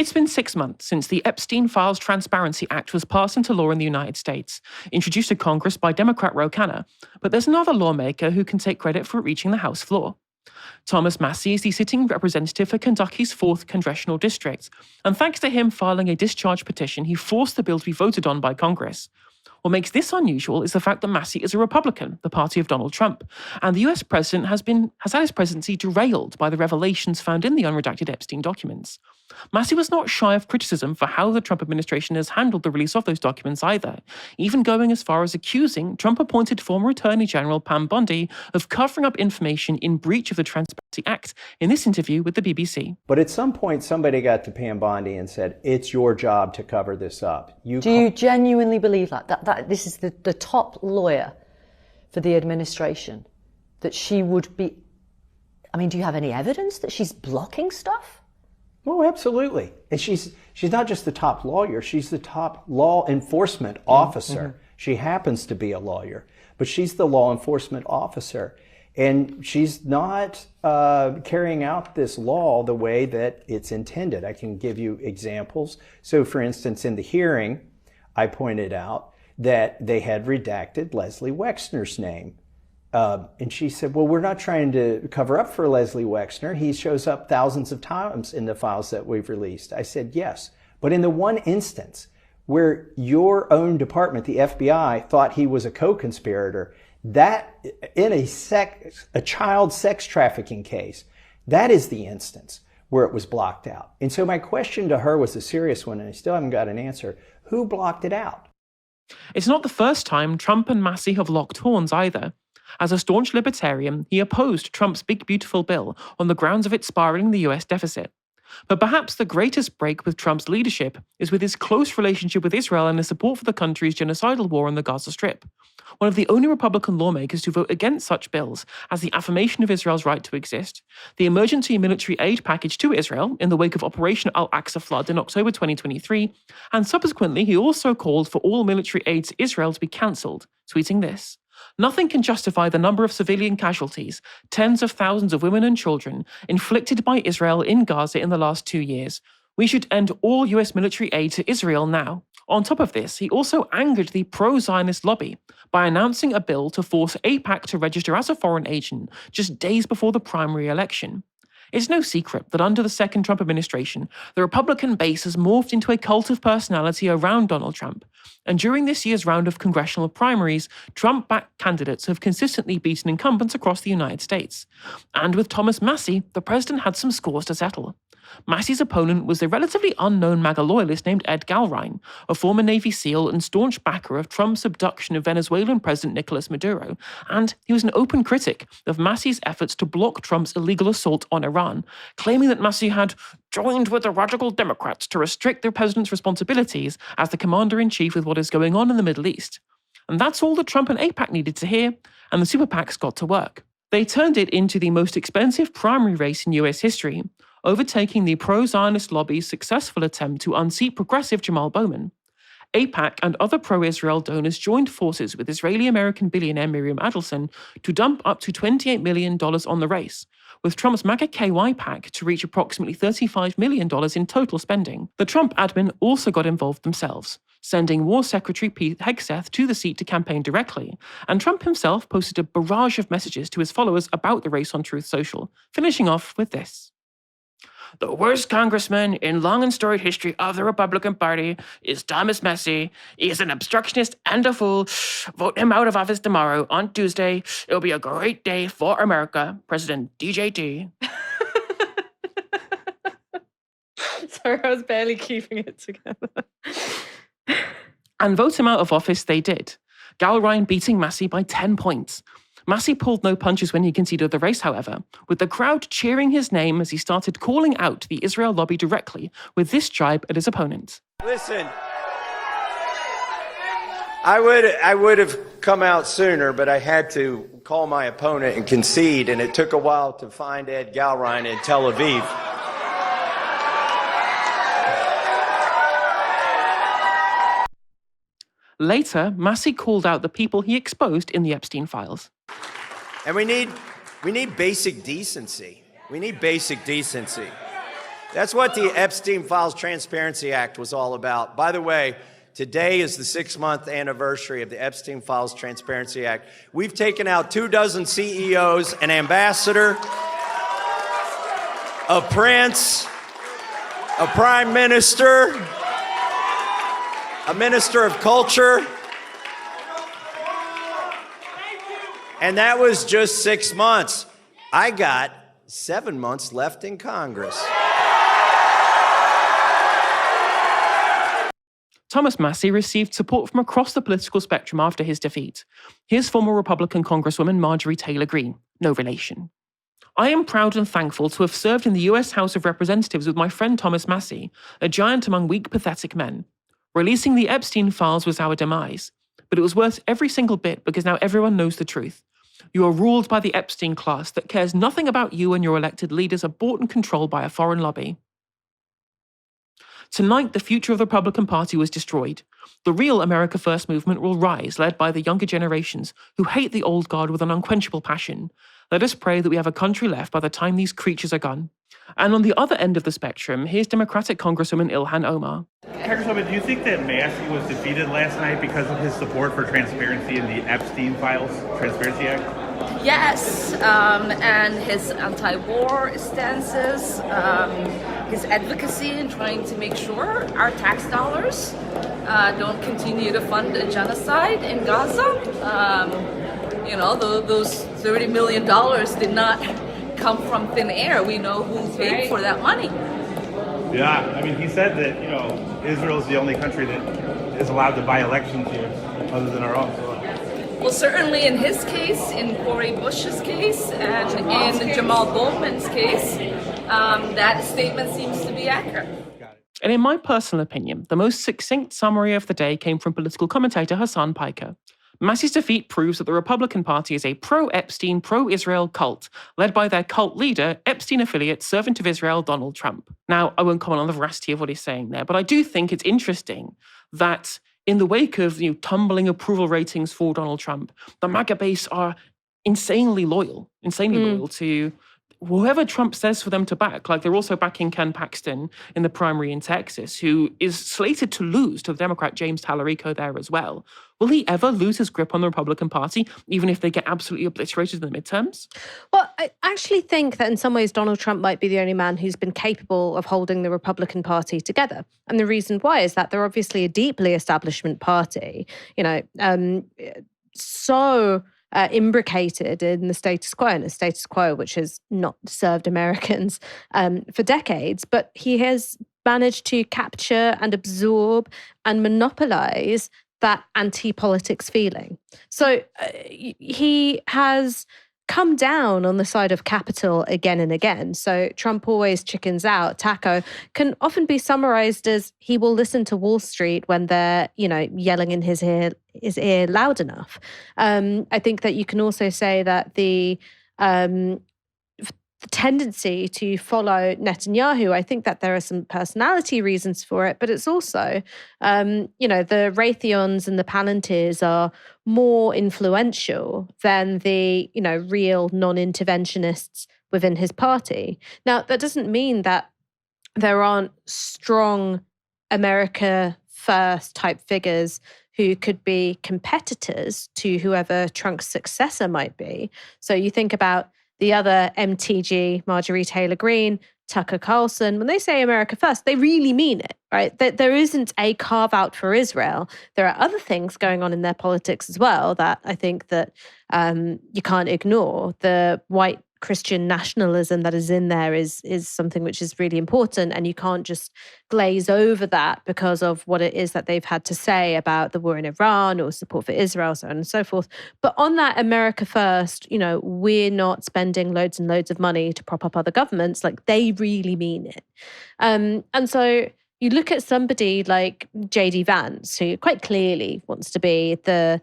It's been 6 months since the Epstein Files Transparency Act was passed into law in the United States, introduced to Congress by Democrat Ro Khanna, but there's another lawmaker who can take credit for it reaching the House floor. Thomas Massie is the sitting representative for Kentucky's 4th Congressional District, and thanks to him filing a discharge petition, he forced the bill to be voted on by Congress. What makes this unusual is the fact that Massie is a Republican, the party of Donald Trump, and the US president has had his presidency derailed by the revelations found in the unredacted Epstein documents. Massie was not shy of criticism for how the Trump administration has handled the release of those documents either, even going as far as accusing Trump-appointed former Attorney General Pam Bondi of covering up information in breach of the Transparency Act in this interview with the BBC. But at some point, somebody got to Pam Bondi and said, it's your job to cover this up. Do you genuinely believe that this is the top lawyer for the administration, that she would be... I mean, do you have any evidence that she's blocking stuff? Oh, absolutely. And she's not just the top lawyer, she's the top law enforcement officer. Mm-hmm. She happens to be a lawyer, but she's the law enforcement officer. And she's not carrying out this law the way that it's intended. I can give you examples. So, for instance, in the hearing, I pointed out that they had redacted Leslie Wexner's name. And she said, well, we're not trying to cover up for Leslie Wexner. He shows up thousands of times in the files that we've released. I said, yes. But in the one instance where your own department, the FBI, thought he was a co-conspirator, that in a child sex trafficking case, that is the instance where it was blocked out. And so my question to her was a serious one, and I still haven't got an answer. Who blocked it out? It's not the first time Trump and Massie have locked horns either. As a staunch libertarian, he opposed Trump's Big Beautiful Bill on the grounds of it spiraling the US deficit. But perhaps the greatest break with Trump's leadership is with his close relationship with Israel and his support for the country's genocidal war on the Gaza Strip. One of the only Republican lawmakers to vote against such bills as the affirmation of Israel's right to exist, the emergency military aid package to Israel in the wake of Operation Al-Aqsa flood in October 2023, and subsequently he also called for all military aid to Israel to be cancelled, tweeting this: "Nothing can justify the number of civilian casualties, tens of thousands of women and children, inflicted by Israel in Gaza in the last 2 years. We should end all US military aid to Israel now." On top of this, he also angered the pro-Zionist lobby by announcing a bill to force AIPAC to register as a foreign agent just days before the primary election. It's no secret that under the second Trump administration, the Republican base has morphed into a cult of personality around Donald Trump. And during this year's round of congressional primaries, Trump-backed candidates have consistently beaten incumbents across the United States. And with Thomas Massie, the president had some scores to settle. Massie's opponent was the relatively unknown MAGA loyalist named Ed Galrine, a former Navy SEAL and staunch backer of Trump's abduction of Venezuelan President Nicolas Maduro, and he was an open critic of Massie's efforts to block Trump's illegal assault on Iran, claiming that Massie had joined with the radical Democrats to restrict the president's responsibilities as the commander-in-chief with what is going on in the Middle East. And that's all that Trump and AIPAC needed to hear, and the super PACs got to work. They turned it into the most expensive primary race in US history, overtaking the pro-Zionist lobby's successful attempt to unseat progressive Jamal Bowman. AIPAC and other pro-Israel donors joined forces with Israeli-American billionaire Miriam Adelson to dump up to $28 million on the race, with Trump's MAGA KY PAC to reach approximately $35 million in total spending. The Trump admin also got involved themselves, sending War Secretary Pete Hegseth to the seat to campaign directly, and Trump himself posted a barrage of messages to his followers about the race on Truth Social, finishing off with this: "The worst congressman in long and storied history of the Republican Party is Thomas Massie. He is an obstructionist and a fool. Vote him out of office tomorrow, on Tuesday. It'll be a great day for America. President DJT." Sorry, I was barely keeping it together. And vote him out of office they did, Galrine beating Massie by 10 points. Massie pulled no punches when he conceded the race, however, with the crowd cheering his name as he started calling out the Israel lobby directly with this jibe at his opponent. Listen, I would have come out sooner, but I had to call my opponent and concede, and it took a while to find Ed Galrine in Tel Aviv. Later, Massie called out the people he exposed in the Epstein files. And we need basic decency. We need basic decency. That's what the Epstein Files Transparency Act was all about. By the way, today is the 6-month anniversary of the Epstein Files Transparency Act. We've taken out 24 CEOs, an ambassador, a prince, a prime minister, a minister of culture. And that was just 6 months. I got 7 months left in Congress. Thomas Massie received support from across the political spectrum after his defeat. Here's former Republican Congresswoman Marjorie Taylor Greene, no relation. I am proud and thankful to have served in the US House of Representatives with my friend Thomas Massie, a giant among weak, pathetic men. Releasing the Epstein files was our demise, but it was worth every single bit because now everyone knows the truth. You are ruled by the Epstein class that cares nothing about you and your elected leaders are bought and controlled by a foreign lobby. Tonight, the future of the Republican Party was destroyed. The real America First movement will rise, led by the younger generations who hate the old guard with an unquenchable passion. Let us pray that we have a country left by the time these creatures are gone. And on the other end of the spectrum, here's Democratic Congresswoman Ilhan Omar. Congresswoman, do you think that Massie was defeated last night because of his support for transparency in the Epstein Files Transparency Act? Yes, and his anti-war stances, his advocacy in trying to make sure our tax dollars don't continue to fund a genocide in Gaza. Those $30 million did not come from thin air. We know who paid for that money. Yeah, I mean, he said that, Israel is the only country that is allowed to buy elections here other than our own. So. Well, certainly in his case, in Cori Bush's case, and in Jamal Bowman's case, that statement seems to be accurate. And in my personal opinion, the most succinct summary of the day came from political commentator Hassan Piker. Massie's defeat proves that the Republican Party is a pro-Epstein, pro-Israel cult, led by their cult leader, Epstein affiliate, servant of Israel, Donald Trump. Now, I won't comment on the veracity of what he's saying there, but I do think it's interesting that in the wake of tumbling approval ratings for Donald Trump, the MAGA base are insanely loyal to whoever Trump says for them to back. Like, they're also backing Ken Paxton in the primary in Texas, who is slated to lose to the Democrat James Tallarico there as well. Will he ever lose his grip on the Republican Party, even if they get absolutely obliterated in the midterms? Well, I actually think that in some ways Donald Trump might be the only man who's been capable of holding the Republican Party together. And the reason why is that they're obviously a deeply establishment party, imbricated in the status quo, and a status quo which has not served Americans for decades. But he has managed to capture and absorb and monopolize that anti-politics feeling. So he has come down on the side of capital again and again. So Trump always chickens out. Taco can often be summarized as he will listen to Wall Street when they're, yelling in his ear loud enough. I think that you can also say that the tendency to follow Netanyahu, I think that there are some personality reasons for it, but it's also, the Raytheons and the Palantirs are more influential than the, real non-interventionists within his party. Now, that doesn't mean that there aren't strong America First type figures who could be competitors to whoever Trump's successor might be. So you think about the other MTG, Marjorie Taylor Greene, Tucker Carlson, when they say America First, they really mean it, right? That there isn't a carve out for Israel. There are other things going on in their politics as well that I think that you can't ignore. The white Christian nationalism that is in there is something which is really important, and you can't just glaze over that because of what it is that they've had to say about the war in Iran or support for Israel, so on and so forth. But on that America First, we're not spending loads and loads of money to prop up other governments. Like, they really mean it. And so you look at somebody like J.D. Vance, who quite clearly wants to be the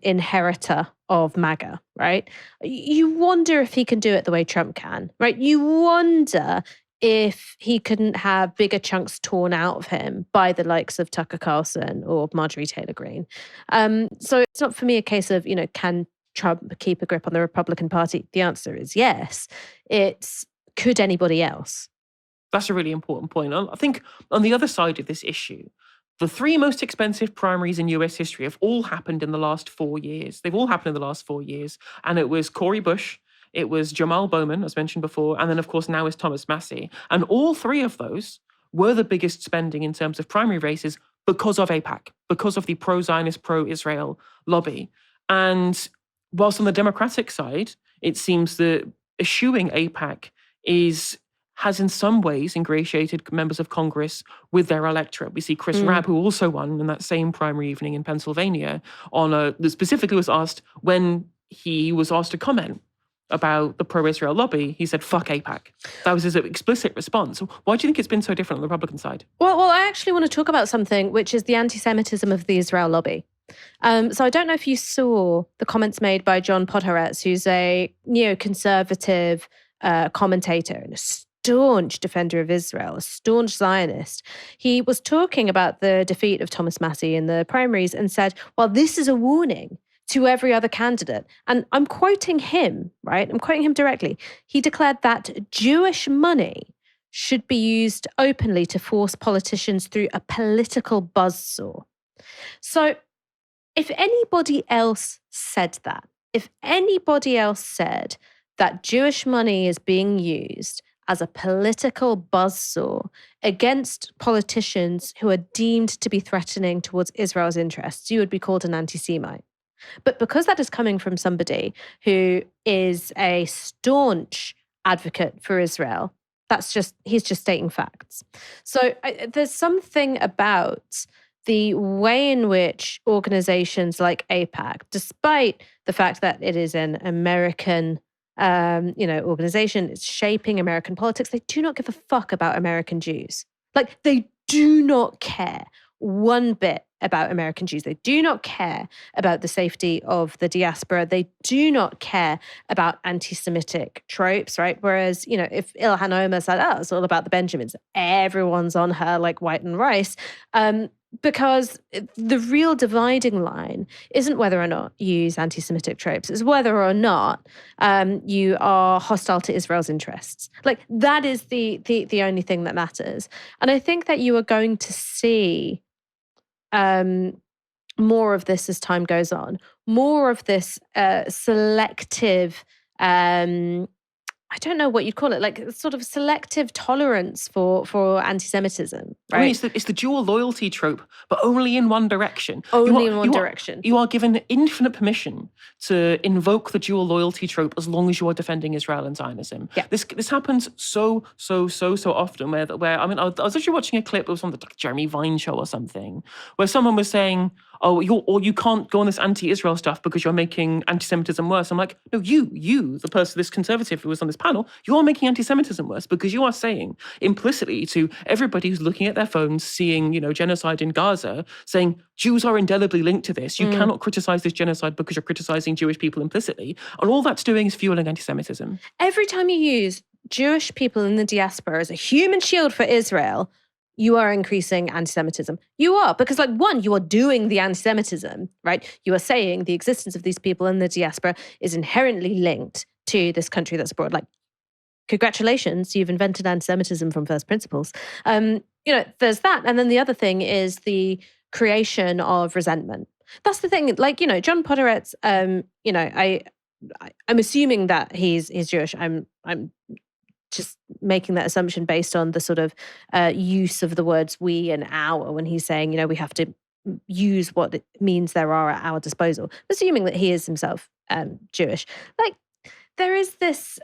inheritor of MAGA, right? You wonder if he can do it the way Trump can, right? You wonder if he couldn't have bigger chunks torn out of him by the likes of Tucker Carlson or Marjorie Taylor Greene. So it's not for me a case of, can Trump keep a grip on the Republican Party? The answer is yes. It's, could anybody else? That's a really important point. I think on the other side of this issue, the three most expensive primaries in US history have all happened in the last 4 years. They've all happened in the last 4 years. And it was Cory Bush, it was Jamal Bowman, as mentioned before, and then, of course, now is Thomas Massie. And all three of those were the biggest spending in terms of primary races because of AIPAC, because of the pro-Zionist, pro-Israel lobby. And whilst on the Democratic side, it seems that eschewing AIPAC has in some ways ingratiated members of Congress with their electorate. We see Chris Rabb, who also won in that same primary evening in Pennsylvania, specifically was asked when he was asked to comment about the pro-Israel lobby, he said, fuck AIPAC. That was his explicit response. Why do you think it's been so different on the Republican side? Well, I actually want to talk about something, which is the anti-Semitism of the Israel lobby. So I don't know if you saw the comments made by John Podhoretz, who's a neoconservative commentator and a staunch defender of Israel, a staunch Zionist. He was talking about the defeat of Thomas Massie in the primaries and said, well, this is a warning to every other candidate. And I'm quoting him, right? I'm quoting him directly. He declared that Jewish money should be used openly to force politicians through a political buzzsaw. So if anybody else said that, if anybody else said that Jewish money is being used as a political buzzsaw against politicians who are deemed to be threatening towards Israel's interests, you would be called an anti-Semite. But because that is coming from somebody who is a staunch advocate for Israel, he's just stating facts. So there's something about the way in which organizations like AIPAC, despite the fact that it is an American organization, it's shaping American politics, they do not give a fuck about American Jews. Like, they do not care one bit about American Jews. They do not care about the safety of the diaspora. They do not care about anti-Semitic tropes, right? Whereas, if Ilhan Omar said, oh, it's all about the Benjamins, everyone's on her like white and rice. Because the real dividing line isn't whether or not you use anti-Semitic tropes, it's whether or not you are hostile to Israel's interests. Like, that is the only thing that matters. And I think that you are going to see more of this as time goes on, more of this selective, I don't know what you'd call it, like sort of selective tolerance for anti-Semitism, right? I mean, it's the dual loyalty trope, but only in one direction. Only in one direction. You are given infinite permission to invoke the dual loyalty trope as long as you are defending Israel and Zionism. Yeah. This happens so often where I was actually watching a clip, it was on the Jeremy Vine show or something, where someone was saying, you can't go on this anti-Israel stuff because you're making anti-Semitism worse. I'm like, no, you, the person, this conservative who was on this panel, you are making anti-Semitism worse because you are saying implicitly to everybody who's looking at their phones, seeing, genocide in Gaza, saying Jews are indelibly linked to this. You cannot criticize this genocide because you're criticizing Jewish people implicitly. And all that's doing is fueling anti-Semitism. Every time you use Jewish people in the diaspora as a human shield for Israel, you are increasing anti-Semitism. You are, because you are doing the anti-Semitism, right? You are saying the existence of these people in the diaspora is inherently linked to this country that's abroad. Like, congratulations, you've invented anti-Semitism from first principles. There's that. And then the other thing is the creation of resentment. That's the thing. John Podhoretz, I'm assuming that he's Jewish. I'm just making that assumption based on the sort of use of the words we and our when he's saying, we have to use what it means there are at our disposal. Assuming that he is himself Jewish. There is this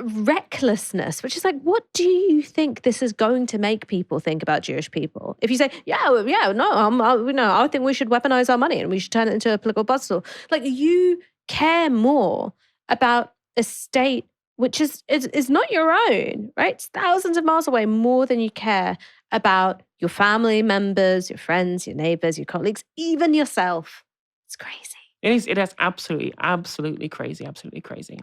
recklessness, which is what do you think this is going to make people think about Jewish people? If you say, I think we should weaponize our money and we should turn it into a political buzzsaw. You care more about a state which is not your own, right? It's thousands of miles away, more than you care about your family members, your friends, your neighbors, your colleagues, even yourself. It's crazy. It is absolutely crazy, absolutely crazy.